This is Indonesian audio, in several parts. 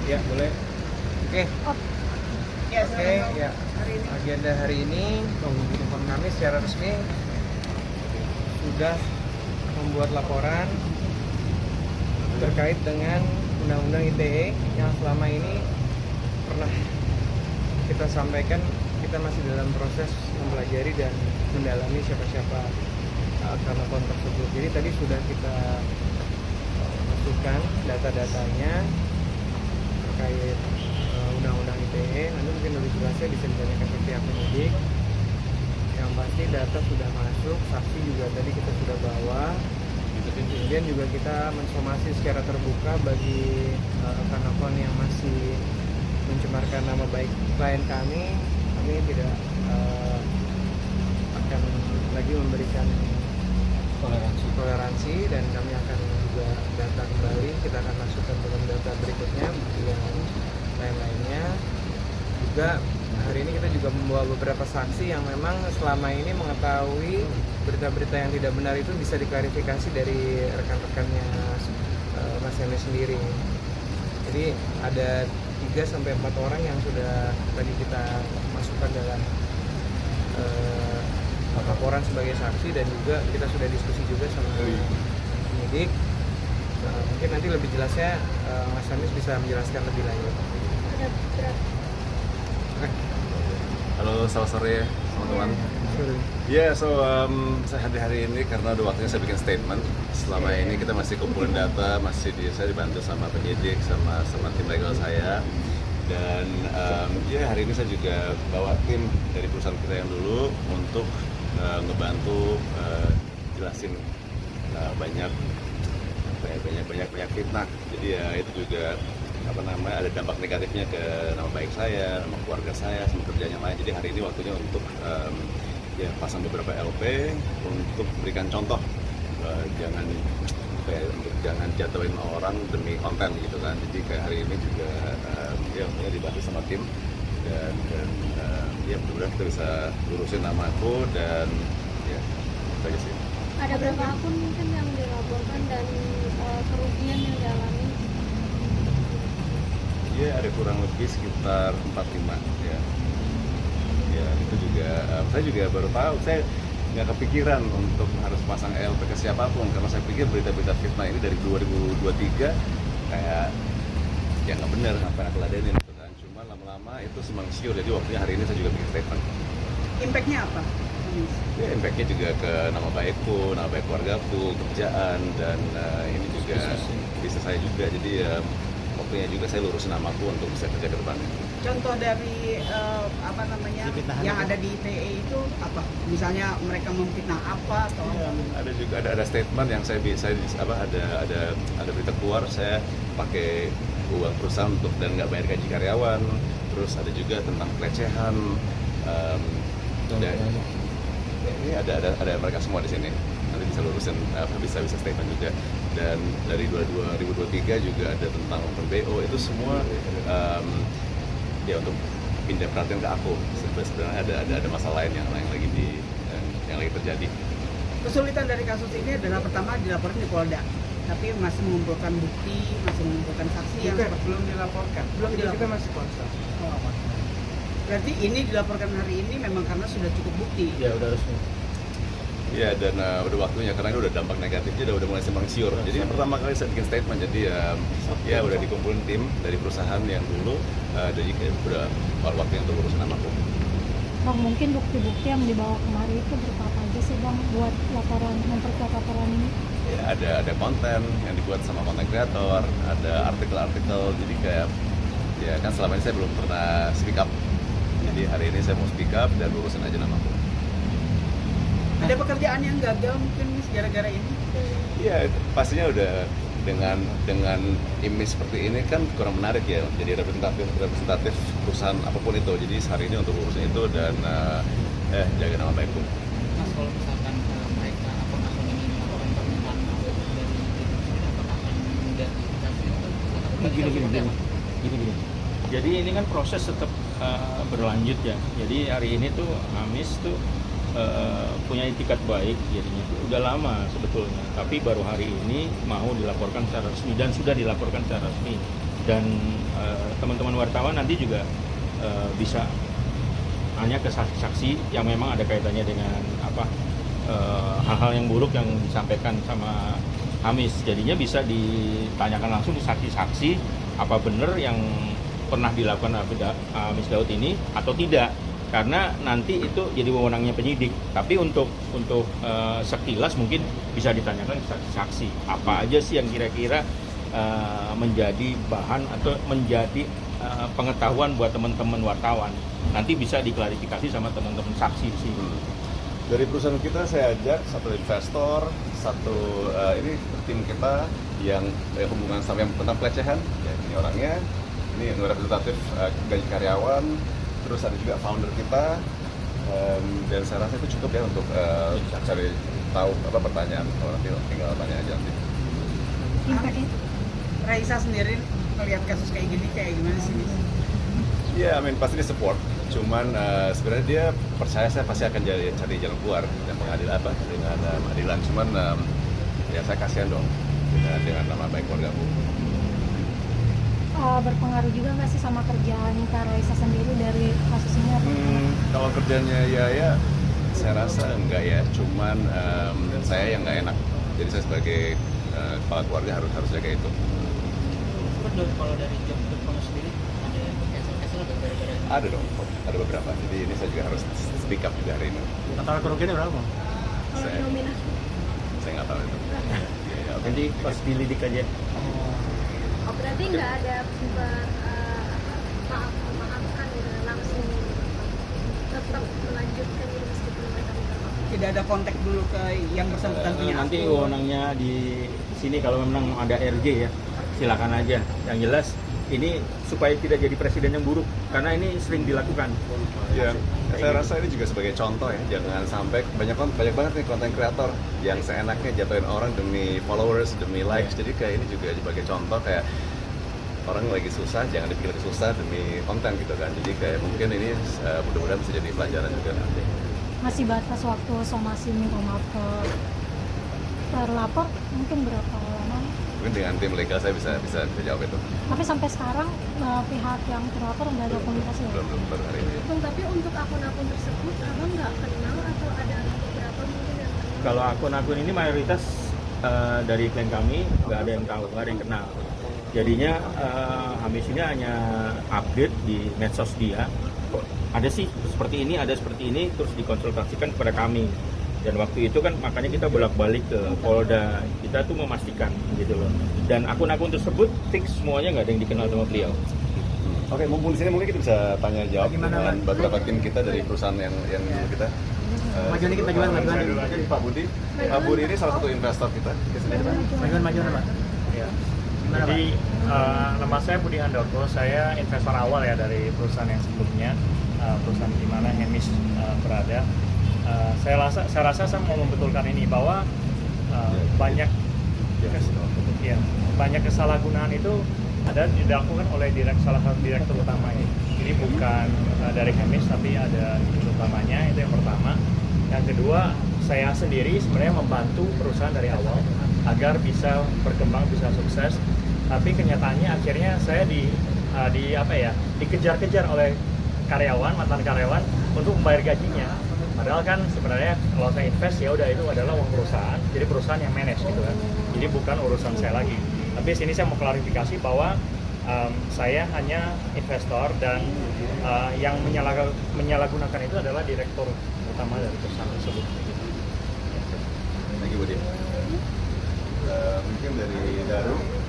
Ya, boleh. Oke. Ya, Oke, ya. Agenda hari ini kami secara resmi sudah membuat laporan terkait dengan Undang-Undang ITE yang selama ini pernah kita sampaikan. Kita masih dalam proses mempelajari dan mendalami siapa-siapa akun tersebut. Jadi tadi sudah kita masukkan data-datanya terkait Undang-Undang ITE. Nanti mungkin lebih jelasnya bisa ditanyakan ke pihak penyidik. Yang pasti data sudah masuk, saksi juga tadi kita sudah bawa. Kemudian juga kita mensomasi secara terbuka bagi akun-akun yang masih mencemarkan nama baik klien kami. Kami tidak akan lagi memberikan toleransi dan kami akan juga data kembali. Kita akan masukkan dalam data berikutnya bukti yang lain-lainnya. Juga hari ini kita juga membawa beberapa saksi yang memang selama ini mengetahui berita-berita yang tidak benar itu bisa diklarifikasi dari rekan-rekannya Mas Emi sendiri. Jadi ada 3-4 orang yang sudah tadi kita masukkan dalam laporan sebagai saksi, dan juga kita sudah diskusi juga sama penyidik. Mungkin nanti lebih jelasnya Mas Anies bisa menjelaskan lebih lanjut. Halo, selamat sore teman-teman. Saya hadir hari ini karena udah waktunya saya bikin statement. Selama ini kita masih kumpulin data, saya dibantu sama penyidik, sama tim legal saya. Dan hari ini saya juga bawa tim dari perusahaan kita yang dulu untuk ngebantu jelasin banyak fitnah. Jadi ya itu juga ada dampak negatifnya ke nama baik saya, nama keluarga saya, sama kerjaan yang lain. Jadi hari ini waktunya untuk pasang beberapa LP untuk berikan contoh, jangan jatuhin orang demi konten gitu kan. Jadi kayak hari ini juga waktunya dibantu sama tim dan mudah-mudahan kita bisa lurusin nama aku dan itu aja sih. Ada berapa akun mungkin yang dilaporkan dan kerugian yang dialami? Iya, ada kurang lebih sekitar 4-5 ya. Ya, itu juga saya juga baru tahu, saya nggak kepikiran untuk harus pasang LP ke siapapun karena saya pikir berita-berita fitnah ini dari 2023 kayak ya nggak benar apa yang aku ladenin gitu kan. Cuma lama-lama itu simpang siur, jadi waktunya hari ini saya juga bikin statement. Impactnya apa? Ya, impactnya juga ke nama baikku, nama baik keluargaku, kerjaan, dan ini juga bisnis saya juga. Jadi waktunya juga saya lurusin namaku untuk bisa kerja ke depannya. Contoh dari yang ada di ITE itu apa? Misalnya mereka memfitnah apa atau Ada juga ada statement yang saya ada berita keluar, saya pakai uang perusahaan untuk dan nggak bayar gaji karyawan. Terus ada juga tentang pelecehan. Ini ada mereka semua di sini. Nanti bisa lurusin bisa statement juga. Dan dari 2023 juga ada tentang open BO, itu semua untuk pindah perhatian ke aku. Sebenarnya ada masalah lain yang lagi terjadi. kesulitan dari kasus ini adalah pertama dilaporkan di Polda, tapi masih mengumpulkan bukti, masih mengumpulkan saksi yang Belum dilaporkan. Belum Kita dilaporkan. masih konsep. berarti ini dilaporkan hari ini memang karena sudah cukup bukti. Ya udah resmi. Iya, dan udah waktunya karena ini udah dampak negatifnya udah mulai simpang siur. Jadi yang pertama kali saya bikin statement, jadi udah dikumpulin tim dari perusahaan yang dulu, jadi udah waktunya untuk urusan namaku. Bang, mungkin bukti-bukti yang dibawa kemari itu berupa apa aja sih Bang buat laporan, memperkuat laporan ini? Ya, ada konten yang dibuat sama konten kreator, ada artikel-artikel, jadi kayak ya kan selama ini saya belum pernah speak up. Jadi hari ini saya mau speak up dan urusin aja namaku. Ada pekerjaan yang gagal mungkin gara-gara ini? Iya, pastinya udah dengan image seperti ini kan kurang menarik ya, jadi representatif perusahaan apapun itu. Jadi hari ini untuk urusan itu dan jaga nama baikku. Mas, kalau misalkan mereka akun-akun ini melakukan permintaan maaf dari apakah akan mengidentifikasi Gini. Jadi ini kan proses tetap berlanjut ya. Jadi hari ini tuh Amis tuh punya itikat baik, jadinya udah lama sebetulnya. Tapi baru hari ini mau dilaporkan secara resmi dan sudah dilaporkan secara resmi. dan teman-teman wartawan nanti juga bisa hanya ke saksi-saksi yang memang ada kaitannya dengan hal-hal yang buruk yang disampaikan sama Hamis. Jadinya bisa ditanyakan langsung ke saksi-saksi apa benar yang pernah dilakukan Hamis Daud ini atau tidak, karena nanti itu jadi wewenangnya penyidik. Tapi untuk sekilas mungkin bisa ditanyakan ke saksi-saksi apa aja sih yang kira-kira menjadi bahan atau menjadi pengetahuan buat teman-teman wartawan. Nanti bisa diklarifikasi sama teman-teman saksi di sini. Dari perusahaan kita saya ajak satu investor, satu ini tim kita yang hubungan sama yang tentang pelecehan, ya ini orangnya, ini yang representatif gaji karyawan, terus ada juga founder kita, dan saya rasa itu cukup ya untuk cari tahu apa pertanyaan. Kalau nanti tinggal tanya aja nanti. Impactnya? Raisa sendiri melihat kasus kayak gini kayak gimana sih? Ya, pasti dia support. Cuman sebenarnya dia percaya saya pasti akan cari jalan keluar dan pengadilan dengan pengadilan. Cuman ya saya kasihan dong dengan nama baik keluarga Bu. Berpengaruh juga nggak sih sama kerjaan Kak Raisa sendiri dari kasus ini? Kalau kerjanya ya saya rasa enggak ya. Cuman saya yang nggak enak. Jadi saya sebagai kepala keluarga harus jaga itu. Kalau dari job kamu sendiri ada yang cancel atau gara-gara Ada dong, ada beberapa. Jadi ini saya juga harus speak up juga hari ini. Total kerugiannya berapa? Saya nggak tahu itu. Ya, oke. Nanti pas dilidik aja. Oh, berarti nggak ada memaafkan langsung tetap melanjutkan ini meskipun mereka minta maaf. Tidak ada kontak dulu ke yang bersangkutan punya Nanti akun. wewenangnya di sini kalau memang ada RJ ya, silakan aja. Yang jelas ini supaya tidak jadi presiden yang buruk, karena ini sering dilakukan. Ya, saya rasa ini juga sebagai contoh ya, jangan sampai banyak banget nih konten kreator yang seenaknya jatuhin orang demi followers, demi likes. Jadi kayak ini juga sebagai contoh kayak orang lagi susah, jangan dipikir lagi susah demi konten gitu kan. Jadi kayak mungkin ini mudah-mudahan bisa jadi pelajaran juga nanti. Masih batas waktu somasi minta maaf ke terlapor mungkin berapa lama? Mungkin dengan tim legal saya bisa jawab itu. Tapi sampai sekarang pihak yang terlapor nggak ada komunikasi ya? Belum baru hari ini. Bang, tapi untuk akun-akun tersebut abang nggak kenal atau ada beberapa mungkin yang kenal? Kalau akun-akun ini mayoritas dari klien kami nggak ada yang tahu, nggak ada yang kenal. Jadinya Hamis ini hanya update di medsos dia. Ada sih seperti ini, ada seperti ini, terus dikonsultasikan kepada kami. Dan waktu itu kan makanya kita bolak-balik ke Polda, kita tuh memastikan gitu loh. Dan akun-akun tersebut fix semuanya nggak ada yang dikenal sama beliau. Oke, mumpung di sini mungkin kita bisa tanya jawab dengan beberapa tim kita dari perusahaan yang kita. Majuan dikit, majuan. Pak Budi. Pak Budi ini salah satu investor kita. Majuan Pak. Ya. Jadi nama saya Budi Handoko, saya investor awal ya dari perusahaan yang sebelumnya, perusahaan di mana Hamis berada. Saya rasa saya mau membetulkan ini bahwa banyak kesalahgunaan itu ada dilakukan oleh salah satu direktur utamanya. Jadi bukan dari Hamis tapi ada direktur utamanya, itu yang pertama. Yang kedua, saya sendiri sebenarnya membantu perusahaan dari awal agar bisa berkembang, bisa sukses. Tapi kenyataannya akhirnya saya dikejar-kejar oleh mantan karyawan untuk membayar gajinya. Padahal kan sebenarnya kalau saya invest ya udah itu adalah uang perusahaan, jadi perusahaan yang manage gitu kan. Jadi bukan urusan saya lagi. Tapi sini saya mau klarifikasi bahwa saya hanya investor dan yang menyalahgunakan itu adalah direktur utama dari perusahaan tersebut. Thank you Budi. Mungkin dari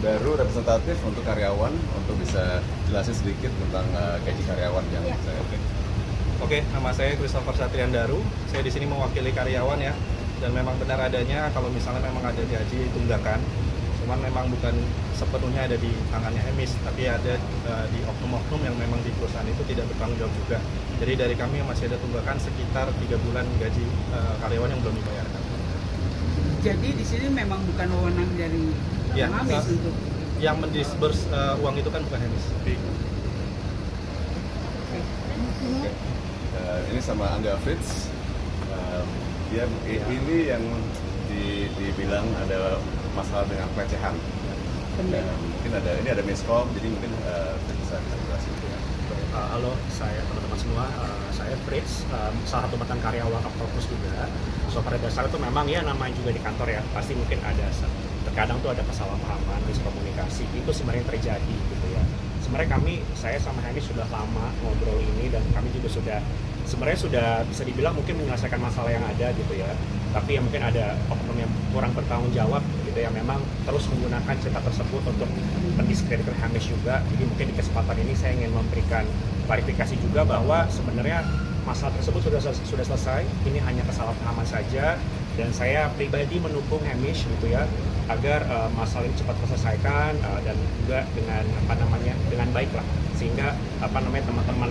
Daru representatif untuk karyawan untuk bisa jelasin sedikit tentang gaji karyawan yang saya Oke, nama saya Christopher Satrian Daru. Saya di sini mewakili karyawan ya. Dan memang benar adanya kalau misalnya memang ada gaji tunggakan. Cuman memang bukan sepenuhnya ada di tangannya Hamis, tapi ada di oknum-oknum yang memang di perusahaan itu tidak bertanggung jawab juga. Jadi dari kami masih ada tunggakan sekitar 3 bulan gaji karyawan yang belum dibayarkan. Jadi di sini memang bukan wewenang dari Ya, Hamis untuk yang mendisburse uang itu kan bukan Hamis. ini sama Angga Fritz. Dia ini yang dibilang ada masalah dengan pelecehan. Mungkin ini ada miss call, jadi mungkin bisa jelasin ya. Halo, saya teman-teman semua, saya Fritz, salah satu mantan karyawan Octopus juga. So pada dasarnya itu memang ya namanya juga di kantor ya, pasti mungkin ada terkadang tuh ada kesalahpahaman, miskomunikasi, itu sebenarnya terjadi gitu ya. Sebenarnya saya sama Hamish sudah lama ngobrol ini dan kami juga sebenarnya sudah bisa dibilang mungkin menyelesaikan masalah yang ada gitu ya. Tapi ya mungkin ada oknum yang kurang bertanggung jawab gitu ya, memang terus menggunakan cerita tersebut untuk mendiskreditkan Hamish juga. Jadi mungkin di kesempatan ini saya ingin memberikan klarifikasi juga bahwa sebenarnya masalah tersebut sudah selesai. Ini hanya kesalahpahaman saja dan saya pribadi mendukung Hamish gitu ya agar masalah ini cepat terselesaikan dan juga dengan dengan baik lah, sehingga teman-teman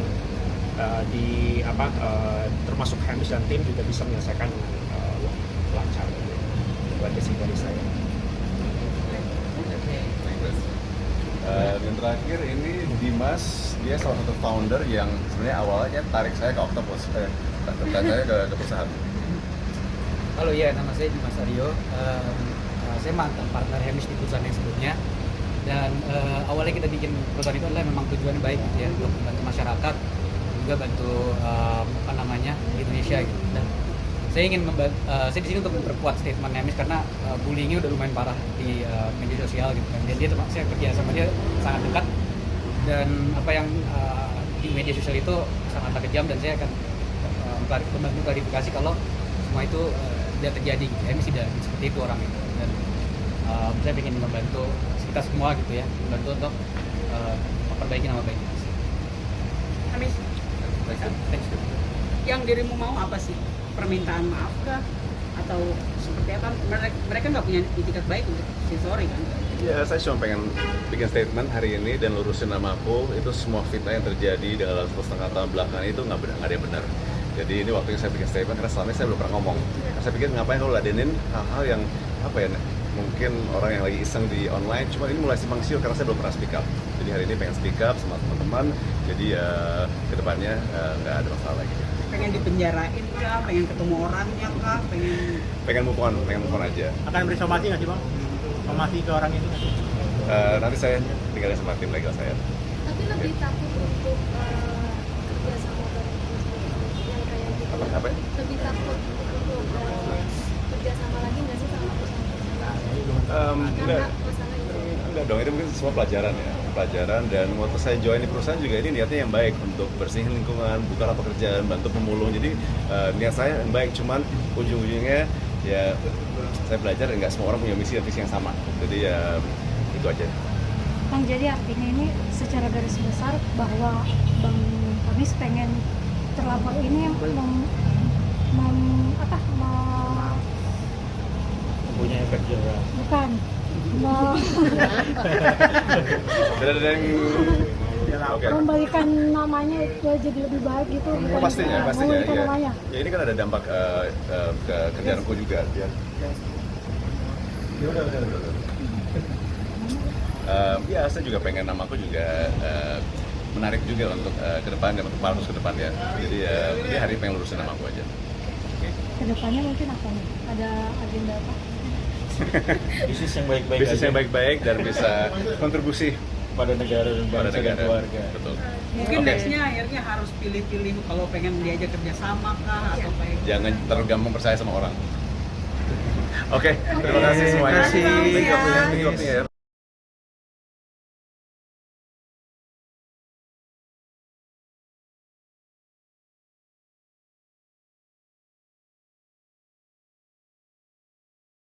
termasuk Hamish dan tim juga bisa menyelesaikan dengan lancar gitu. Itu aja sih dari saya. Yang terakhir ini Dimas, dia salah satu founder yang sebenarnya awalnya tarik saya ke Octopus, tarik saya ke perusahaan. Halo ya, nama saya Dimas Aryo. Saya mantan partner Hamish di perusahaan yang sebelumnya. Dan awalnya kita bikin perusahaan itu adalah memang tujuannya baik gitu ya, untuk membantu masyarakat, juga bantu Indonesia gitu. Dan saya ingin saya di sini untuk memperkuat statement Hamish karena bullyingnya udah lumayan parah di media sosial gitu kan. Dan dia saya kerja sama dia sangat dekat dan apa yang di media sosial itu sangat kejam dan saya akan membantu klarifikasi kalau semua itu tidak terjadi gitu. Hamish tidak seperti itu orang itu dan saya ingin membantu kita semua gitu ya, membantu untuk memperbaiki nama baik. Hamish, yang dirimu mau apa sih? Permintaan maaf kah? Atau seperti apa? Mereka nggak punya itikat baik untuk sorry kan? Ya, saya cuma pengen bikin statement hari ini dan lurusin namaku. Itu semua fitnah yang terjadi dalam 1,5 tahun belakangan itu nggak ada yang benar. Jadi ini waktunya saya bikin statement karena selama ini saya belum pernah ngomong. Saya pikir ngapain kalau ladenin hal-hal yang mungkin orang yang lagi iseng di online, cuma ini mulai simpang siur karena saya belum pernah speak up. Jadi hari ini pengen speak up sama teman-teman, jadi kedepannya nggak ada masalah lagi. Pengen dipenjarain kah? Pengen ketemu orangnya kah? Pengen move on aja. Akan beri somasi nggak sih Bang? Somasi ke orang itu? Nanti saya tinggalin sama tim legal saya. Tapi lebih takut untuk kerja sama bareng yang kayak gitu. Apa? Lebih takut untuk kerja sama lagi nggak sih sama perusahaan? Enggak dong, itu mungkin semua pelajaran dan waktu saya join di perusahaan juga ini niatnya yang baik untuk bersihin lingkungan, buka lapangan pekerjaan, bantu pemulung. Jadi niat saya yang baik, cuman ujung-ujungnya ya saya belajar nggak semua orang punya misi dan visi yang sama. Jadi ya itu aja. Bang, jadi artinya ini secara garis besar bahwa Bang Hamish pengen terlapor ini punya efek jerah. bukan membalikan namanya jadi lebih baik gitu. Pastinya ya. Ya ini kan ada dampak ke kerjaanku juga. Ya saya juga pengen namaku juga menarik juga untuk ke depan dan untuk Markus ke depannya. Jadi ya hari ini pengen lurusin namaku aja. Kedepannya mungkin apa nih? Ada agenda apa? Bisnis yang baik-baik dan bisa kontribusi pada negara dan bangsa dan keluarga. Betul. Mungkin nextnya akhirnya harus pilih-pilih kalau pengen diajak kerjasama kah atau pengen... Jangan tergampang percaya sama orang. Oke, terima kasih semuanya. Terima kasih. Thank you.